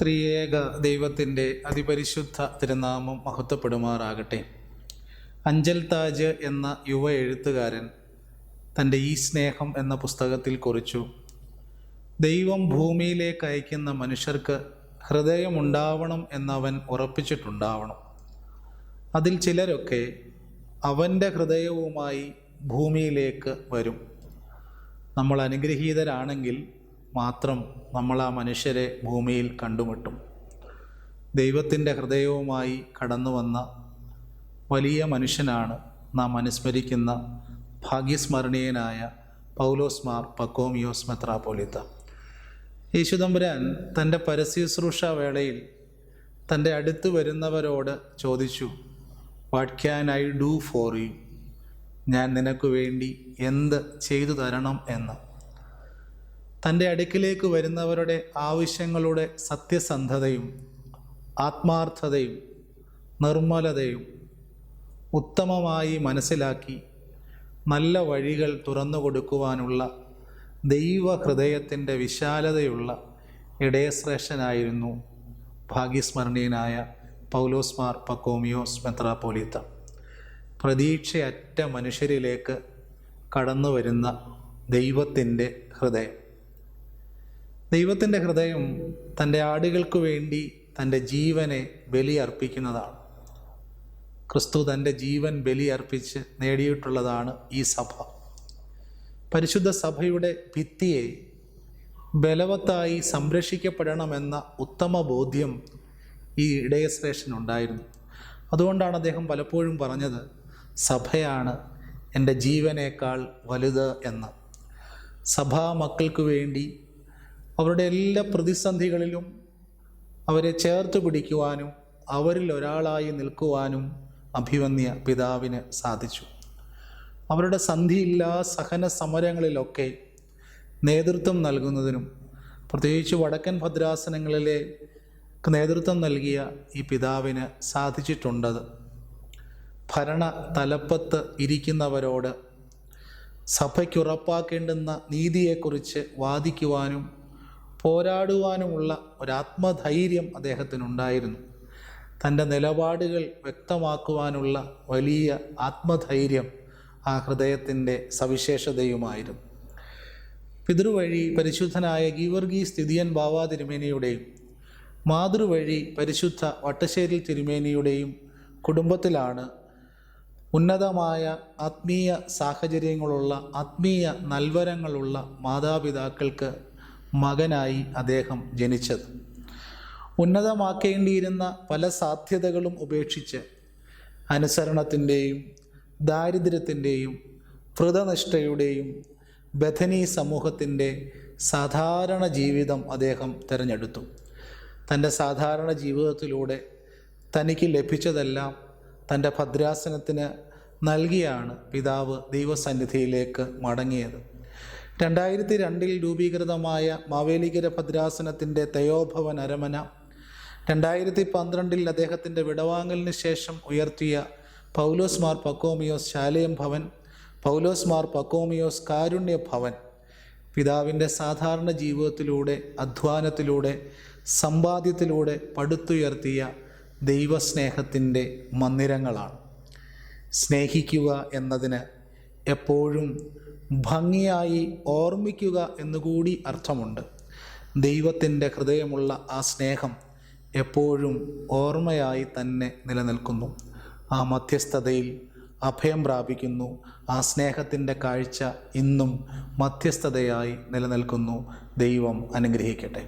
ത്രിയേക ദൈവത്തിൻ്റെ അതിപരിശുദ്ധ തിരുനാമം മഹത്വപ്പെടുമാറാകട്ടെ. അഞ്ചൽ താജ് എന്ന യുവ എഴുത്തുകാരൻ തൻ്റെ ഈ സ്നേഹം എന്ന പുസ്തകത്തിൽ കുറിച്ചു: ദൈവം ഭൂമിയിലേക്ക് അയക്കുന്ന മനുഷ്യർക്ക് ഹൃദയമുണ്ടാവണം എന്നവൻ ഉറപ്പിച്ചിട്ടുണ്ടാവണം. അതിൽ ചിലരൊക്കെ അവൻ്റെ ഹൃദയവുമായി ഭൂമിയിലേക്ക് വരും. നമ്മൾ അനുഗ്രഹീതരാണെങ്കിൽ മാത്രം നമ്മൾ ആ മനുഷ്യരെ ഭൂമിയിൽ കണ്ടുമുട്ടും. ദൈവത്തിൻ്റെ ഹൃദയവുമായി കടന്നു വന്ന വലിയ മനുഷ്യനാണ് നാം അനുസ്മരിക്കുന്ന ഭാഗ്യസ്മരണീയനായ പൗലോസ് മാർ പക്കോമിയോസ് മെത്രാപ്പോലീത്ത. യേശുതമ്പുരാൻ തൻ്റെ പരസ്യശുശ്രൂഷ വേളയിൽ തൻ്റെ അടുത്ത് വരുന്നവരോട് ചോദിച്ചു: what can I do for you? ഞാൻ നിനക്ക് വേണ്ടി എന്ത് ചെയ്തു തരണം എന്ന്. തൻ്റെ അടുക്കിലേക്ക് വരുന്നവരുടെ ആവശ്യങ്ങളുടെ സത്യസന്ധതയും ആത്മാർത്ഥതയും നിർമ്മലതയും ഉത്തമമായി മനസ്സിലാക്കി നല്ല വഴികൾ തുറന്നു കൊടുക്കുവാനുള്ള ദൈവഹൃദയത്തിൻ്റെ വിശാലതയുള്ള ഇടയശ്രേഷ്ഠനായിരുന്നു ഭാഗ്യസ്മരണീയനായ പൗലോസ് മാർ പക്കോമിയോസ് മെത്രാപ്പോലീത്ത. പ്രതീക്ഷയറ്റ മനുഷ്യരിലേക്ക് കടന്നു വരുന്ന ദൈവത്തിൻ്റെ ഹൃദയം. ദൈവത്തിൻ്റെ ഹൃദയം തൻ്റെ ആടുകൾക്ക് വേണ്ടി തൻ്റെ ജീവനെ ബലിയർപ്പിക്കുന്നതാണ്. ക്രിസ്തു തൻ്റെ ജീവൻ ബലിയർപ്പിച്ച് നേടിയിട്ടുള്ളതാണ് ഈ സഭ. പരിശുദ്ധ സഭയുടെ ഭിത്തിയെ ബലവത്തായി സംരക്ഷിക്കപ്പെടണമെന്ന ഉത്തമ ബോധ്യം ഈ ഇടയശ്രേഷ്ഠനുണ്ടായിരുന്നു. അതുകൊണ്ടാണ് അദ്ദേഹം പലപ്പോഴും പറഞ്ഞത്, സഭയാണ് എൻ്റെ ജീവനേക്കാൾ വലുത് എന്ന്. സഭാ മക്കൾക്ക് വേണ്ടി അവരുടെ എല്ലാ പ്രതിസന്ധികളിലും അവരെ ചേർത്ത് പിടിക്കുവാനും അവരിൽ ഒരാളായി നിൽക്കുവാനും അഭിവന്യ പിതാവിന് സാധിച്ചു. അവരുടെ സന്ധിയില്ലാ സഹന സമരങ്ങളിലൊക്കെ നേതൃത്വം നൽകുന്നതിനും, പ്രത്യേകിച്ച് വടക്കൻ ഭദ്രാസനങ്ങളിലെ നേതൃത്വം നൽകിയ ഈ പിതാവിന് സാധിച്ചിട്ടുണ്ടത്. ഭരണ തലപ്പത്ത് ഇരിക്കുന്നവരോട് സഭയ്ക്കുറപ്പാക്കേണ്ടുന്ന നീതിയെക്കുറിച്ച് വാദിക്കുവാനും പോരാടുവാനുമുള്ള ഒരാത്മധൈര്യം അദ്ദേഹത്തിനുണ്ടായിരുന്നു. തൻ്റെ നിലപാടുകൾ വ്യക്തമാക്കുവാനുള്ള വലിയ ആത്മധൈര്യം ആ ഹൃദയത്തിൻ്റെ സവിശേഷതയുമായിരുന്നു. പിതൃവഴി പരിശുദ്ധനായ ഗീവർഗീസ് തിതിയൻ ബാവ തിരുമേനിയുടെയും മാതൃവഴി പരിശുദ്ധ വട്ടശ്ശേരി തിരുമേനിയുടെയും കുടുംബത്തിലാണ് ഉന്നതമായ ആത്മീയ സാഹചര്യങ്ങളുള്ള, ആത്മീയ നൽവരങ്ങളുള്ള മാതാപിതാക്കൾക്ക് മകനായി അദ്ദേഹം ജനിച്ചത്. ഉന്നതമാക്കേണ്ടിയിരുന്ന പല സാധ്യതകളും ഉപേക്ഷിച്ച് അനുസരണത്തിൻ്റെയും ദാരിദ്ര്യത്തിൻ്റെയും വ്രതനിഷ്ഠയുടെയും ബഥനി സമൂഹത്തിൻ്റെ സാധാരണ ജീവിതം അദ്ദേഹം തിരഞ്ഞെടുത്തു. തൻ്റെ സാധാരണ ജീവിതത്തിലൂടെ തനിക്ക് ലഭിച്ചതെല്ലാം തൻ്റെ ഭദ്രാസനത്തിന് നൽകിയാണ് പിതാവ് ദൈവസന്നിധിയിലേക്ക് മടങ്ങിയത്. 2002 രൂപീകൃതമായ മാവേലിക്കര ഭദ്രാസനത്തിൻ്റെ തയോഭവൻ അരമന, 2012 അദ്ദേഹത്തിൻ്റെ വിടവാങ്ങലിന് ശേഷം ഉയർത്തിയ പൗലോസ് മാർ പക്കോമിയോസ് ശാലയം ഭവൻ, പൗലോസ് മാർ പക്കോമിയോസ് കാരുണ്യ ഭവൻ പിതാവിൻ്റെ സാധാരണ ജീവിതത്തിലൂടെ, അധ്വാനത്തിലൂടെ, സമ്പാദ്യത്തിലൂടെ പടുത്തുയർത്തിയ ദൈവസ്നേഹത്തിൻ്റെ മന്ദിരങ്ങളാണ്. സ്നേഹിക്കുക എന്നതിന് എപ്പോഴും ഭംഗിയായി ഓർമ്മിക്കുക എന്നുകൂടി അർത്ഥമുണ്ട്. ദൈവത്തിൻ്റെ ഹൃദയമുള്ള ആ സ്നേഹം എപ്പോഴും ഓർമ്മയായി തന്നെ നിലനിൽക്കുന്നു. ആ മധ്യസ്ഥതയിൽ അഭയം പ്രാപിക്കുന്നു. ആ സ്നേഹത്തിൻ്റെ കാഴ്ച ഇന്നും മധ്യസ്ഥതയായി നിലനിൽക്കുന്നു. ദൈവം അനുഗ്രഹിക്കട്ടെ.